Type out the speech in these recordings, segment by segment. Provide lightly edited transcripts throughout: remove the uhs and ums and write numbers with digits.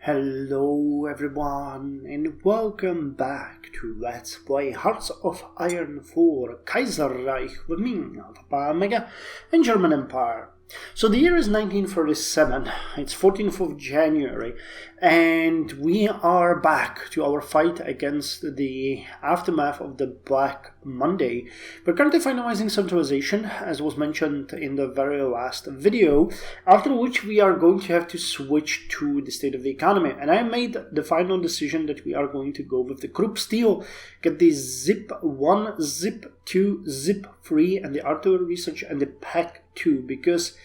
Hello everyone and welcome back to Let's Play Hearts of Iron 4 Kaiserreich with me, Papa Mega, and German Empire. So the year is 1937, it's 14th of January, and we are back to our fight against the aftermath of the Black Monday. We're currently finalizing centralization, as was mentioned in the very last video, after which we are going to have to switch to the state of the economy. And I made the final decision that we are going to go with the Krupp steel, get the Zip 1, Zip 2, Zip 3, and the artillery research and the Pack 2, because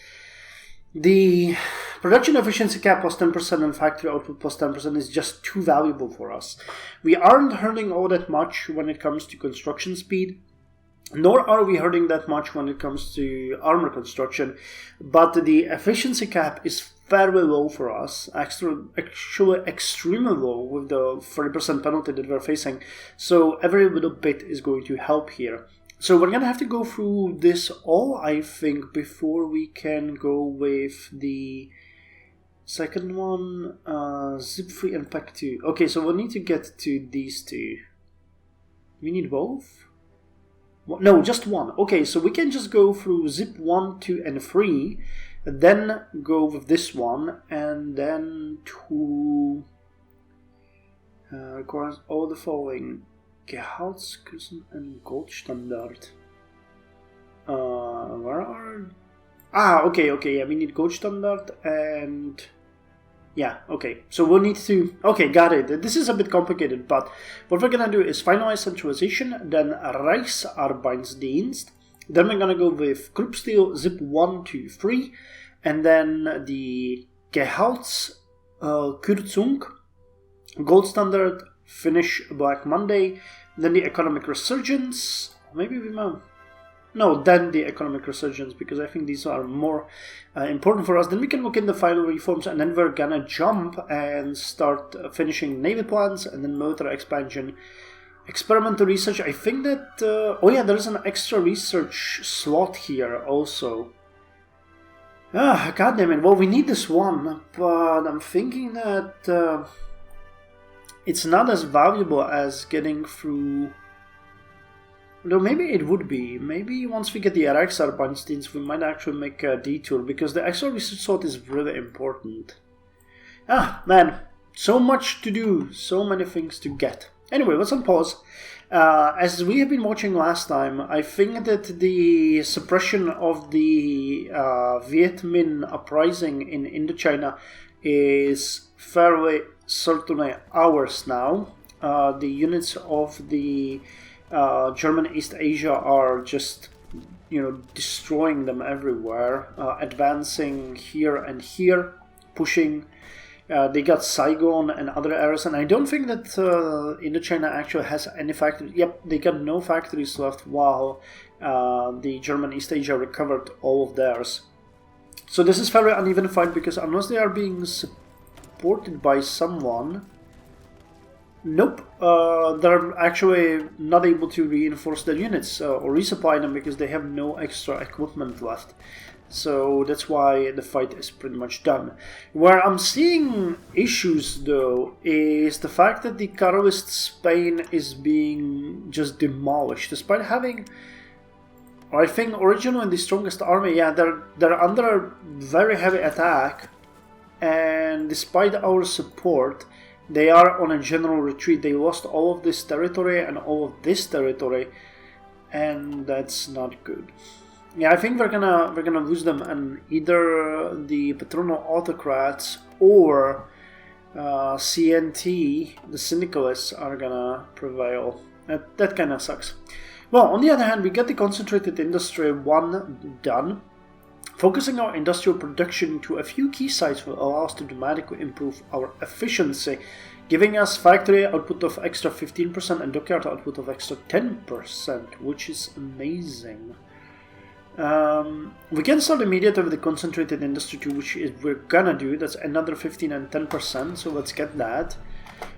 the production efficiency cap plus 10% and factory output plus 10% is just too valuable for us. We aren't hurting all that much when it comes to construction speed, nor are we hurting that much when it comes to armor construction, but the efficiency cap is fairly low for us, actually extremely low with the 30% penalty that we're facing, so every little bit is going to help here. So we're gonna have to go through this all, I think, before we can go with the second one, Zip 3 and Pack 2. Okay, so we'll need to get to these two. We need both? No, just one. Okay, so we can just go through Zip 1, 2, and 3, then go with this one, and then to requires all the following. Gehaltsküssen and Goldstandard. Where are... Okay, yeah, we need Goldstandard and... Yeah, okay, so we'll need to... Okay, got it. This is a bit complicated, but what we're gonna do is finalize centralization, then Reichsarbeitsdienst, then we're gonna go with Krupp steel, Zip 1, 2, 3, and then the Gehaltskürzung, Goldstandard, finish Black Monday, then the economic resurgence, maybe we might... No, then the economic resurgence, because I think these are more important for us. Then we can look in the final reforms, and then we're gonna jump and start finishing navy plans, and then military expansion, experimental research. I think that... oh yeah, there's an extra research slot here also. God damn it, well we need this one, but I'm thinking that... it's not as valuable as getting through... No, maybe it would be. Maybe once we get the Reichsarbeitsdienst, we might actually make a detour, because the extra research slot is really important. Man, so much to do, so many things to get. Anyway, let's unpause. As we have been watching last time, I think that the suppression of the Viet Minh uprising in Indochina is fairly certainly ours now. The units of the German East Asia are just, destroying them everywhere, advancing here and here, pushing. They got Saigon and other areas, and I don't think that Indochina actually has any factories. Yep, they got no factories left, while the German East Asia recovered all of theirs. So this is very uneven fight, because unless they are being supported by someone, nope, they're actually not able to reinforce their units or resupply them, because they have no extra equipment left. So that's why the fight is pretty much done. Where I'm seeing issues, though, is the fact that the Carlist Spain is being just demolished, despite having... I think originally the strongest army. Yeah, they're under very heavy attack, and despite our support, they are on a general retreat. They lost all of this territory and all of this territory, and that's not good. Yeah, I think we're gonna lose them, and either the patronal autocrats or CNT, the syndicalists, are gonna prevail. That kind of sucks. Well, on the other hand, we get the concentrated industry 1 done. Focusing our industrial production to a few key sites will allow us to dramatically improve our efficiency, giving us factory output of extra 15% and dockyard output of extra 10%, which is amazing. We can start immediately with the concentrated industry 2, which is we're gonna do. That's another 15 and 10%, so let's get that.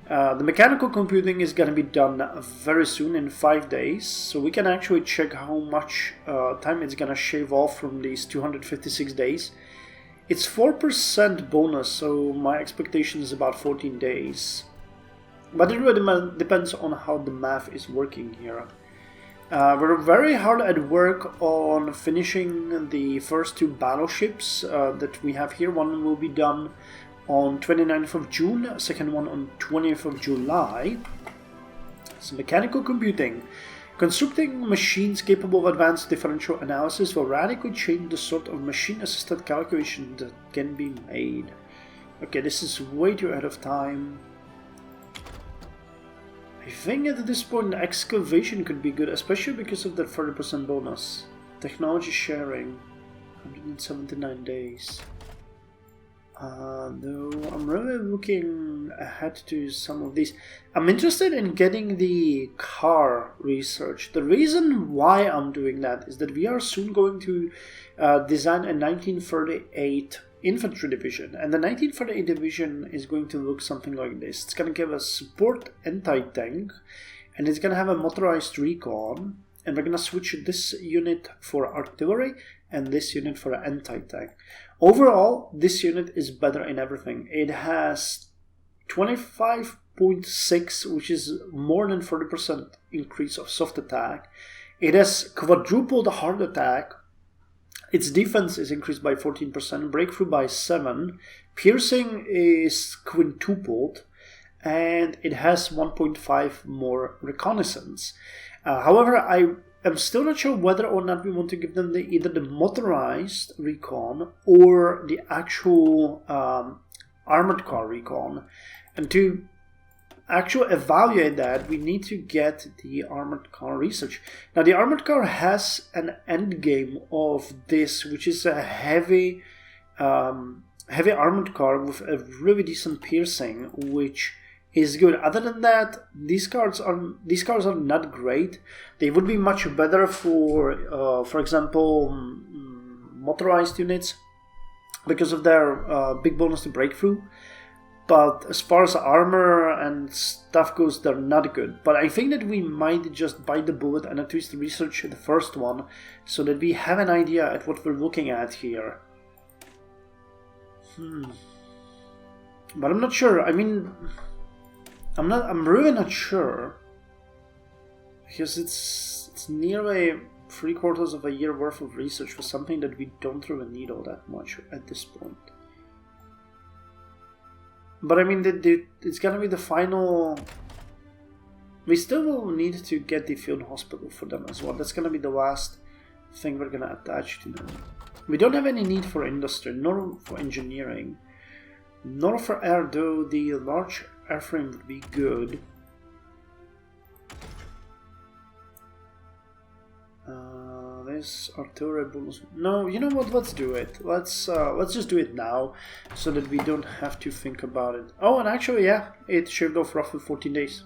The mechanical computing is going to be done very soon, in 5 days, so we can actually check how much time it's going to shave off from these 256 days. It's 4% bonus, so my expectation is about 14 days. But it really depends on how the math is working here. We're very hard at work on finishing the first 2 battleships that we have here. One will be done on 29th of June, second one on 20th of July. So mechanical computing. Constructing machines capable of advanced differential analysis will radically change the sort of machine-assisted calculation that can be made. Okay, this is way too ahead of time. I think at this point excavation could be good, especially because of that 30% bonus. Technology sharing, 179 days. Though I'm really looking ahead to some of these. I'm interested in getting the car research. The reason why I'm doing that is that we are soon going to design a 1938 infantry division, and the 1938 division is going to look something like this. It's going to give us support anti-tank, and it's going to have a motorized recon, and we're going to switch this unit for artillery and this unit for anti-tank. Overall, this unit is better in everything. It has 25.6, which is more than 40% increase of soft attack. It has quadrupled hard attack. Its defense is increased by 14%, breakthrough by 7, piercing is quintupled, and it has 1.5 more reconnaissance. However, I'm still not sure whether or not we want to give them either the motorized recon or the actual armored car recon. And to actually evaluate that, we need to get the armored car research. Now, the armored car has an end game of this, which is a heavy armored car with a really decent piercing, which is good. Other than that, these cars are not great. They would be much better for example, motorized units because of their big bonus to breakthrough. But as far as armor and stuff goes, they're not good. But I think that we might just bite the bullet and at least research the first one, so that we have an idea at what we're looking at here. But I'm not sure. I mean, I'm really not sure, because it's nearly 3/4 of a year worth of research for something that we don't really need all that much at this point. But I mean, it's gonna be the final. We still will need to get the field hospital for them as well. That's gonna be the last thing we're gonna attach to them. We don't have any need for industry, nor for engineering, nor for air, though the large airframe would be good. This artillery bonus. No, you know what? Let's do it. Let's just do it now, so that we don't have to think about it. Oh, and actually, yeah, it shaved off roughly 14 days.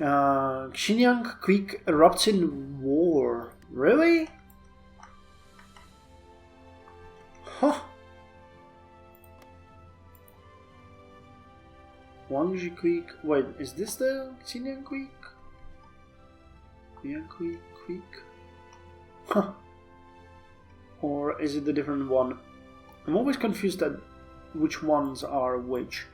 Xinjiang Creek erupts in war. Really? Huh. Wangji Creek. Wait, is this the Xinjiang Creek? Xinjiang Creek? Huh. Or is it a different one? I'm always confused at which ones are which.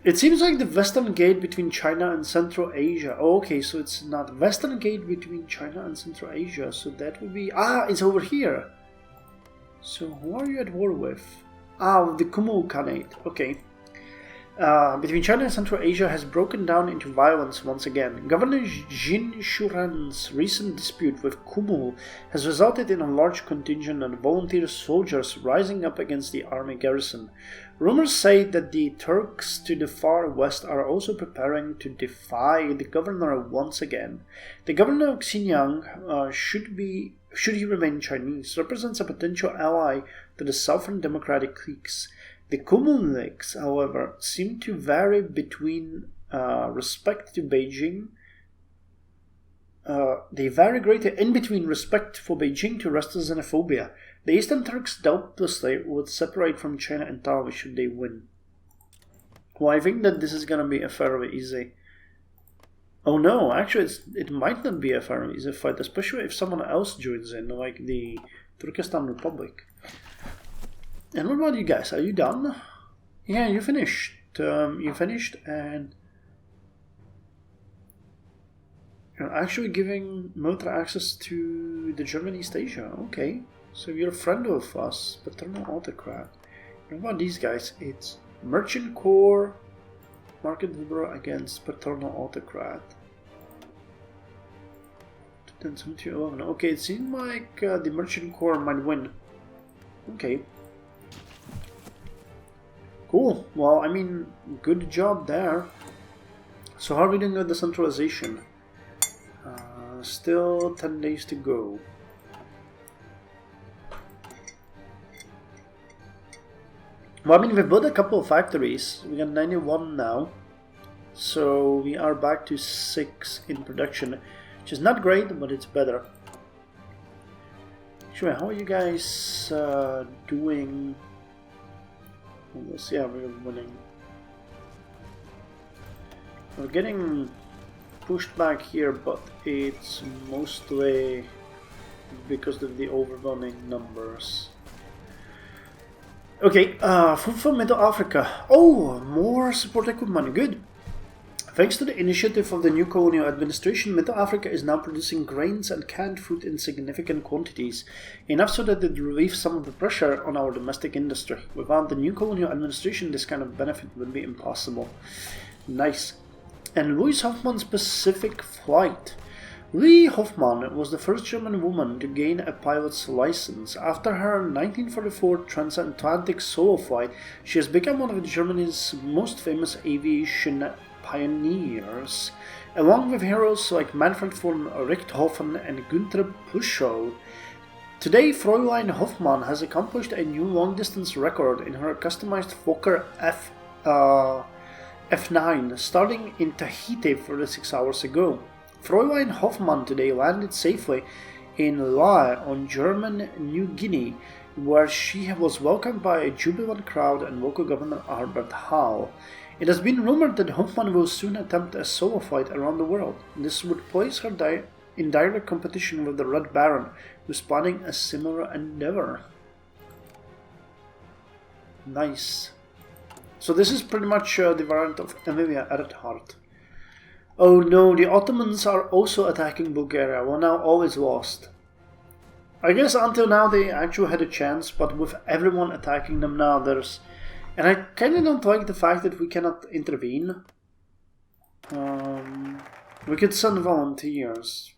It seems like the Western Gate between China and Central Asia. Oh, okay, so it's not Western Gate between China and Central Asia. So that would be... Ah, it's over here. So who are you at war with? Ah, the Kumu Khanate. Okay. Between China and Central Asia has broken down into violence once again. Governor Jin Shuran's recent dispute with Kumu has resulted in a large contingent of volunteer soldiers rising up against the army garrison. Rumors say that the Turks to the far west are also preparing to defy the governor once again. The governor of Xinjiang, should he remain Chinese, represents a potential ally to the Southern Democratic cliques. The Kumu-liks, however, seem to vary between respect to Beijing. They vary greatly in between respect for Beijing to Russian xenophobia. The Eastern Turks doubtlessly would separate from China entirely should they win. Well, I think that this is going to be a fairly easy... Oh no, actually it might not be a fairly easy fight, especially if someone else joins in, like the Turkestan Republic. And what about you guys? Are you done? Yeah, you finished. You finished, and you're actually giving military access to the German East Asia. Okay, so you're a friend of us, paternal autocrat. And what about these guys? It's Merchant Corps, Market Liberal against paternal autocrat. 10-11. Okay, it seems like the Merchant Corps might win. Okay. Cool. Well, I mean, good job there. So how are we doing with the centralization? Still 10 days to go. Well, I mean, we've built a couple of factories. We got 91 now. So we are back to 6 in production, which is not great, but it's better. Sure, how are you guys doing? Yeah, we're winning. We're getting pushed back here, but it's mostly because of the overwhelming numbers. Okay, food for Middle Africa. Oh, more support equipment. Good. Thanks to the initiative of the new colonial administration, Middle Africa is now producing grains and canned food in significant quantities, enough so that it relieves some of the pressure on our domestic industry. Without the new colonial administration, this kind of benefit would be impossible. Nice. And Louise Hoffman's Pacific Flight. Louise Hoffmann was the first German woman to gain a pilot's license. After her 1944 transatlantic solo flight, she has become one of Germany's most famous aviation pioneers, along with heroes like Manfred von Richthofen and Günther Püschel. Today, Fräulein Hoffmann has accomplished a new long-distance record in her customized Fokker F9, starting in Tahiti 36 hours ago. Fräulein Hoffmann today landed safely in Lae on German New Guinea, where she was welcomed by a jubilant crowd and local governor Albert Hall. It has been rumored that Hoffmann will soon attempt a solo flight around the world. This would place her in direct competition with the Red Baron, who is planning a similar endeavor. Nice. So this is pretty much the variant of Emilia Earhart. Oh no, the Ottomans are also attacking Bulgaria. Well, now all is lost. I guess until now they actually had a chance, but with everyone attacking them now, there's... And I kinda don't like the fact that we cannot intervene. We could send volunteers,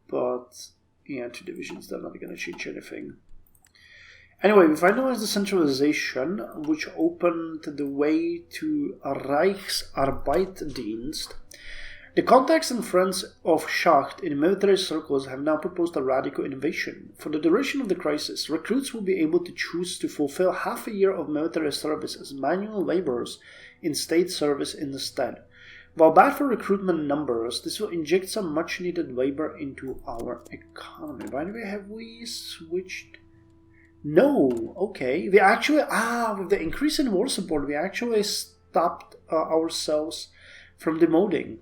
but yeah, 2 divisions, they're not gonna change anything. Anyway, we finalized the centralization, which opened the way to Reichsarbeitsdienst. The contacts and friends of Schacht in military circles have now proposed a radical innovation. For the duration of the crisis, recruits will be able to choose to fulfill half a year of military service as manual laborers in state service instead. While bad for recruitment numbers, this will inject some much-needed labor into our economy. By the way, have we switched? No, okay. We actually, with the increase in war support, we actually stopped ourselves from demoting.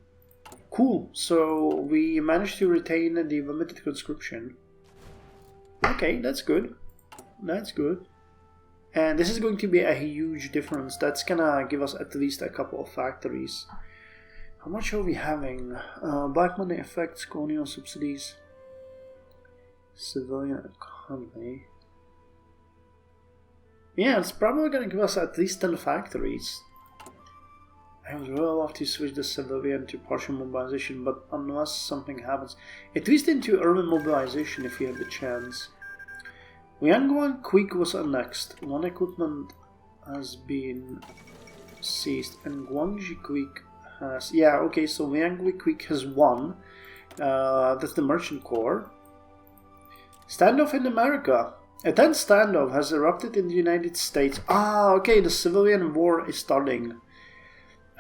Cool, so we managed to retain the limited conscription. Okay, that's good. That's good. And this is going to be a huge difference. That's gonna give us at least a couple of factories. How much are we having? Black money effects, colonial subsidies, civilian economy. Yeah, it's probably gonna give us at least 10 factories. I would really love to switch the civilian to partial mobilization, but unless something happens, at least into urban mobilization if you have the chance. Liangguan Creek was annexed. 1 equipment has been seized, and Guangxi Creek has... Yeah, okay, so Liangui Creek has 1. That's the Merchant Corps. Standoff in America. A tense standoff has erupted in the United States. Okay, the civilian war is starting.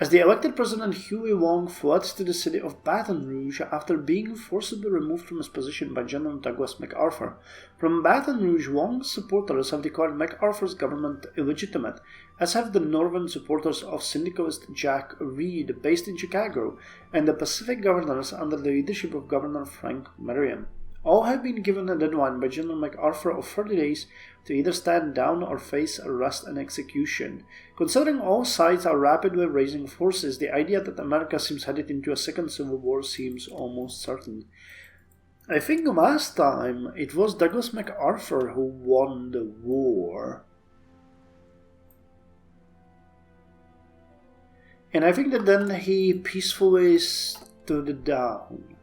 As the elected President Huey Long fled to the city of Baton Rouge after being forcibly removed from his position by General Douglas MacArthur. From Baton Rouge, Long's supporters have declared MacArthur's government illegitimate, as have the northern supporters of syndicalist Jack Reed, based in Chicago, and the Pacific governors under the leadership of Governor Frank Marion. All have been given a deadline by General MacArthur of 30 days to either stand down or face arrest and execution. Considering all sides are rapidly raising forces, the idea that America seems headed into a second civil war seems almost certain. I think last time it was Douglas MacArthur who won the war. And I think that then he peacefully stood down.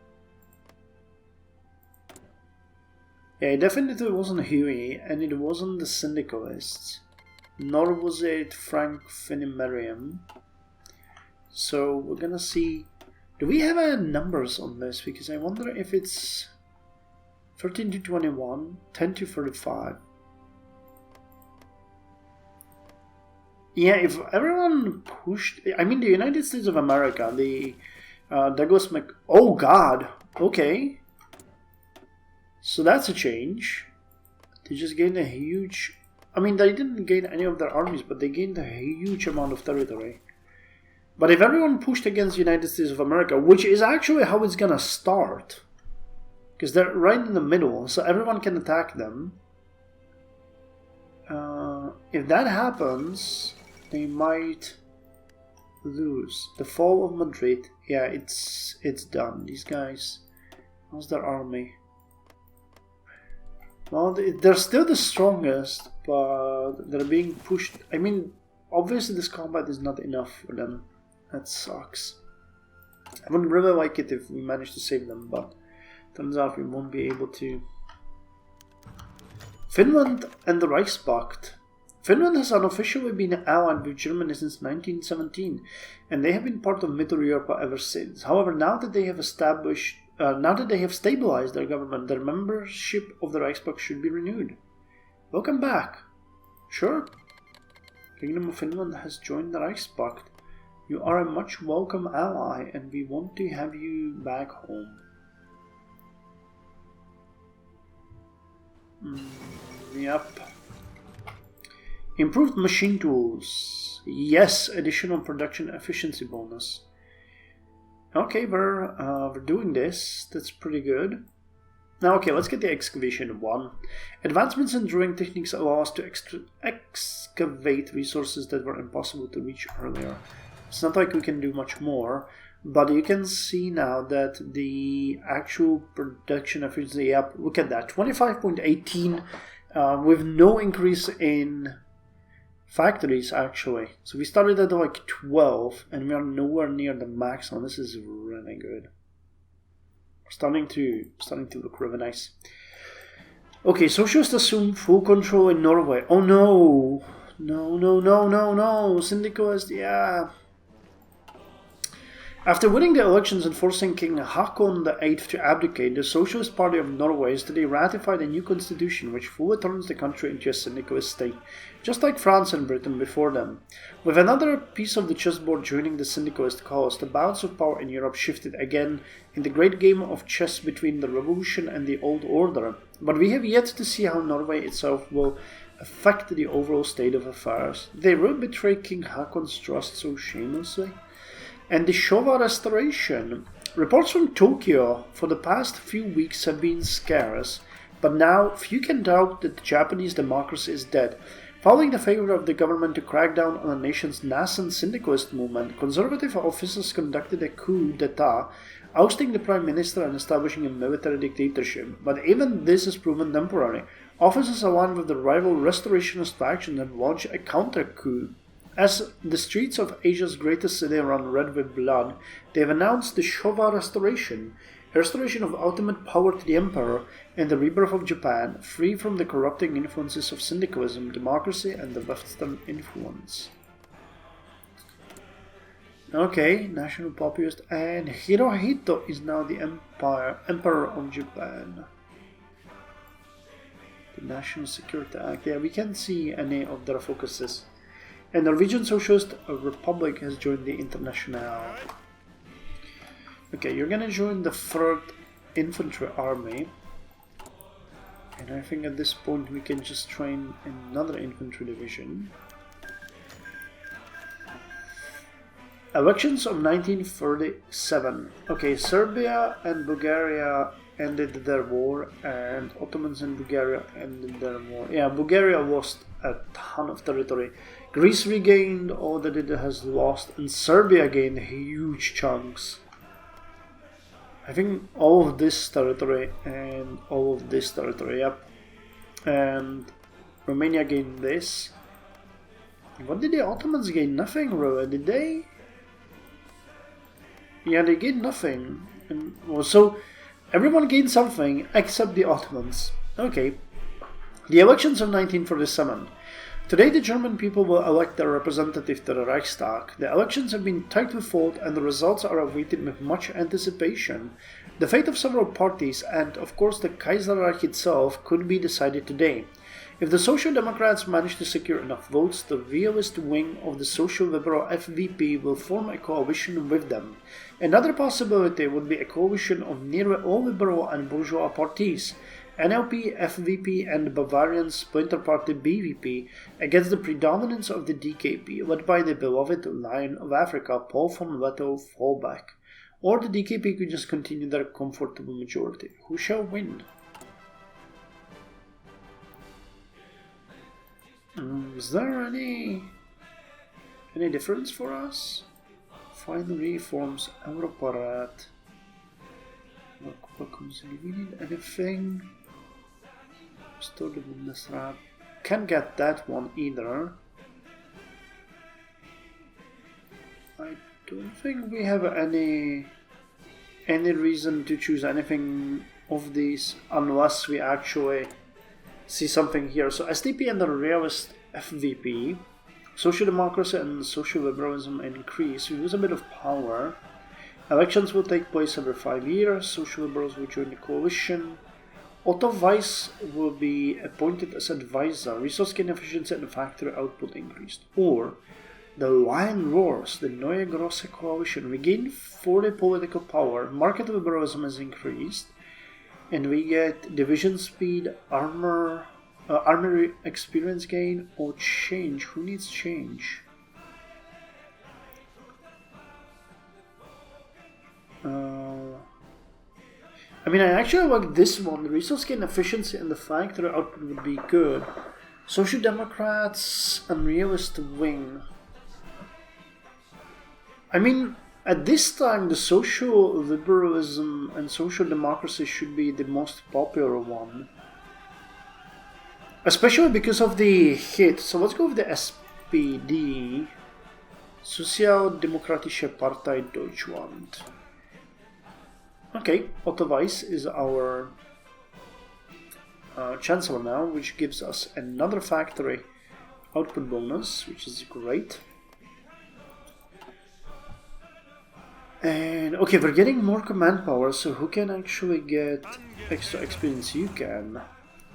Yeah, it definitely wasn't Huey, and it wasn't the syndicalists. Nor was it Frank Finney-Merriam. So we're gonna see... Do we have numbers on this? Because I wonder if it's 13 to 21, 10 to 35. Yeah, if everyone pushed... I mean, the United States of America, the Douglas Mac... Oh, God! Okay. So that's a change. They just gained a huge... I mean, they didn't gain any of their armies, but they gained a huge amount of territory. But if everyone pushed against the United States of America, which is actually how it's gonna start, because they're right in the middle, so everyone can attack them. If that happens, they might lose. The fall of Madrid, yeah, it's done. These guys, how's their army? Well, they're still the strongest, but they're being pushed. I mean, obviously this combat is not enough for them. That sucks. I wouldn't really like it if we managed to save them, but turns out we won't be able to. Finland and the Reichspakt. Finland has unofficially been allied with Germany since 1917, and they have been part of Middle Europe ever since. However, now that they have stabilized their government, their membership of the Reichspakt should be renewed. Welcome back. Sure. Kingdom of Finland has joined the Reichspakt. You are a much welcome ally, and we want to have you back home. Yep. Improved machine tools. Yes, additional production efficiency bonus. Okay, we're doing this. That's pretty good. Now, okay, let's get the excavation one. Advancements in drilling techniques allow us to excavate resources that were impossible to reach earlier. It's not like we can do much more, but you can see now that the actual production efficiency, yep, look at that, 25.18 with no increase in factories actually. So we started at like 12 and we are nowhere near the maximum. This is really good. We're starting to look really nice. Okay, socialists assume full control in Norway. Oh no! No, syndicalist, yeah. After winning the elections and forcing King Haakon VIII to abdicate, the Socialist Party of Norway yesterday ratified a new constitution which fully turns the country into a syndicalist state, just like France and Britain before them. With another piece of the chessboard joining the syndicalist cause, the balance of power in Europe shifted again in the great game of chess between the revolution and the old order. But we have yet to see how Norway itself will affect the overall state of affairs. They will betray King Haakon's trust so shamelessly. And the Showa restoration. Reports from Tokyo for the past few weeks have been scarce, but now few can doubt that the Japanese democracy is dead. Following the failure of the government to crack down on the nation's nascent syndicalist movement, conservative officers conducted a coup d'etat, ousting the prime minister and establishing a military dictatorship. But even this is proven temporary. Officers aligned with the rival restorationist faction have launched a counter-coup. As the streets of Asia's greatest city run red with blood, they have announced the Showa restoration, a restoration of ultimate power to the emperor and the rebirth of Japan, free from the corrupting influences of syndicalism, democracy, and the Western influence. Okay, national populist, and Hirohito is now the emperor of Japan. The National Security Act, yeah, we can't see any of their focuses. And the Norwegian Socialist Republic has joined the Internationale. Okay, you're gonna join the 3rd Infantry Army. And I think at this point we can just train another infantry division. Elections of 1937. Okay, Serbia and Bulgaria ended their war, and Ottomans and Bulgaria ended their war. Yeah, Bulgaria lost a ton of territory. Greece regained all that it has lost, and Serbia gained huge chunks. I think all of this territory and all of this territory, yep. And Romania gained this. What did the Ottomans gain? Nothing, really, did they? Yeah, they gained nothing. And, well, so everyone gained something except the Ottomans. Okay. The elections of 1947. Today the German people will elect their representative to the Reichstag. The elections have been tightly fought and the results are awaited with much anticipation. The fate of several parties and, of course, the Kaiserreich itself could be decided today. If the Social Democrats manage to secure enough votes, the realist wing of the Social Liberal FVP will form a coalition with them. Another possibility would be a coalition of nearly all liberal and bourgeois parties, NLP, FVP, and the Bavarian splinter party BVP, against the predominance of the DKP, led by the beloved Lion of Africa, Paul von Lettow-Fallbach. Or the DKP could just continue their comfortable majority. Who shall win? Is there any difference for us? Final reforms, Europarat. Do we need anything? Restore the Bundesrat. Can't get that one either. I don't think we have any reason to choose anything of these unless we actually see something here. So SDP and the realist FVP, social democracy and social liberalism increase. We lose a bit of power. Elections will take place every 5 years. Social liberals will join the coalition. Otto Weiss will be appointed as advisor. Resource gain efficiency and factory output increased. Or the Lion Roars, the Neue Grosse Coalition. We gain 40 political power. Market liberalism is increased. And we get division speed, armor experience gain, or change. Who needs change? I mean, I actually like this one. The resource gain efficiency and the factory output would be good. Social Democrats and realist wing. I mean, at this time, the social liberalism and social democracy should be the most popular one. Especially because of the hit. So let's go with the SPD. Sozialdemokratische Partei Deutschland. Okay, Otto Weiss is our chancellor now, which gives us another factory output bonus, which is great. And okay, we're getting more command power, so who can actually get extra experience? You can.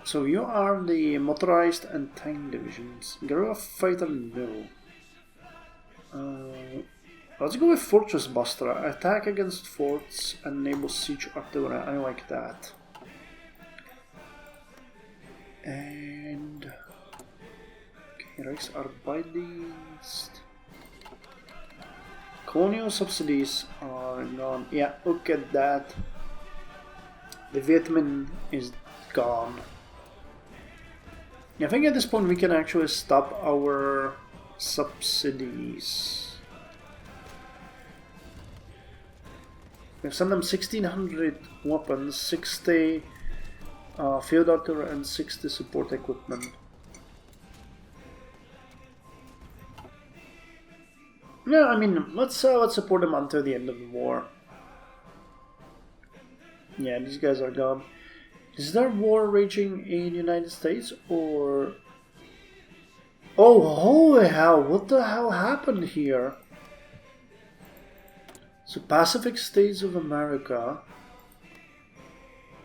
So you are the motorized and tank divisions. Guerrilla fighter, no. Let's go with Fortress Buster. Attack against forts and enable siege artillery. I like that. And okay, Reichsarbeitsdienst. Colonial subsidies are gone. Yeah, look at that. The Viet Minh is gone. I think at this point we can actually stop our subsidies. We've sent them 1600 weapons, 60 field artillery, and 60 support equipment. Yeah, I mean, let's support them until the end of the war. Yeah, these guys are gone. Is there war raging in the United States or? Oh, holy hell! What the hell happened here? So Pacific States of America,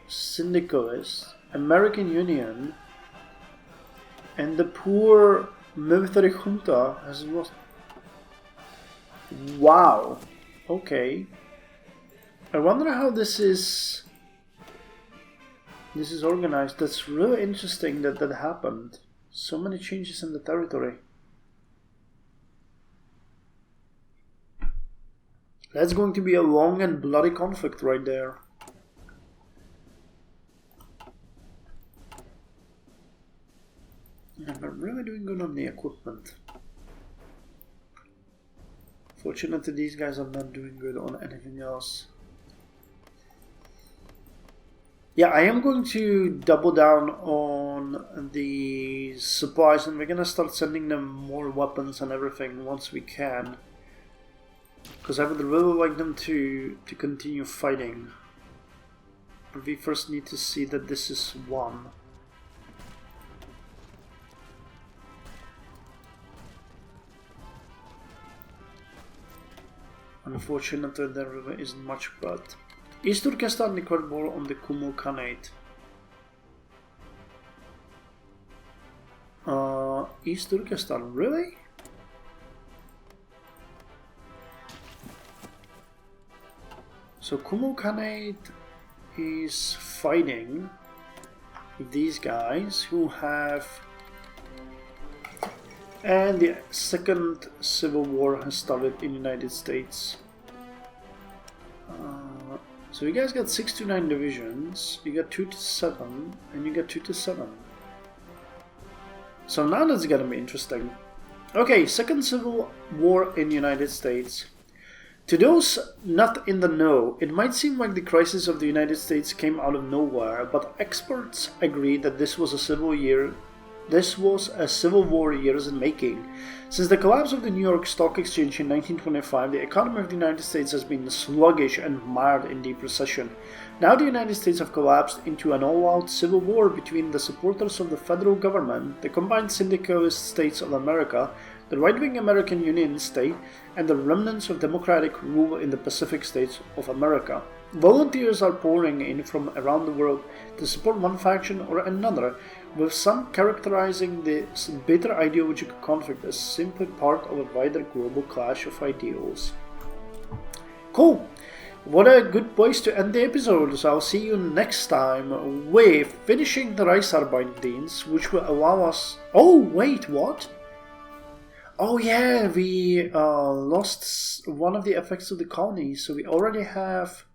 syndicalist, American Union, and the poor military junta has lost. Wow. Okay. I wonder how this is organized. That's really interesting that happened. So many changes in the territory. That's going to be a long and bloody conflict right there. any equipment. Fortunately, these guys are not doing good on anything else. Yeah, I am going to double down on the supplies, and we're gonna start sending them more weapons and everything once we can. Because I would really like them to continue fighting. But we first need to see that this is won. Unfortunately, there really isn't much, but East Turkestan declared war on the Kumu Khanate. East Turkestan, really? So Kumu Khanate is fighting with these guys who have... And the second civil war has started in the United States. So you guys got 6 to 9 divisions, you got 2 to 7, and you got 2 to 7. So now that's gonna be interesting. Okay, second civil war in the United States. To those not in the know, it might seem like the crisis of the United States came out of nowhere, but experts agree that this was a civil war years in making. Since the collapse of the New York Stock Exchange in 1925, the economy of the United States has been sluggish and mired in deep recession. Now the United States have collapsed into an all-out civil war between the supporters of the federal government, the combined syndicalist states of America, the right-wing American Union state, and the remnants of democratic rule in the Pacific states of America. Volunteers are pouring in from around the world to support one faction or another, with some characterizing this bitter ideological conflict as simply part of a wider global clash of ideals. Cool! What a good place to end the episode, so I'll see you next time with finishing the Reichsarbeiterdienst, which will allow us... Oh, wait, what? Oh yeah, we lost one of the effects of the colony, so we already have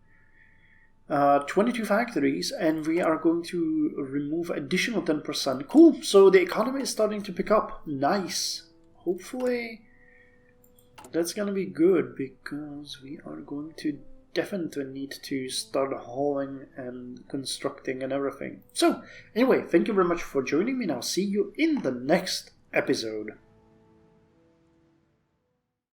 22 factories, and we are going to remove additional 10%. Cool, so the economy is starting to pick up. Nice. Hopefully that's gonna be good, because we are going to definitely need to start hauling and constructing and everything. So anyway, thank you very much for joining me, and I'll see you in the next episode.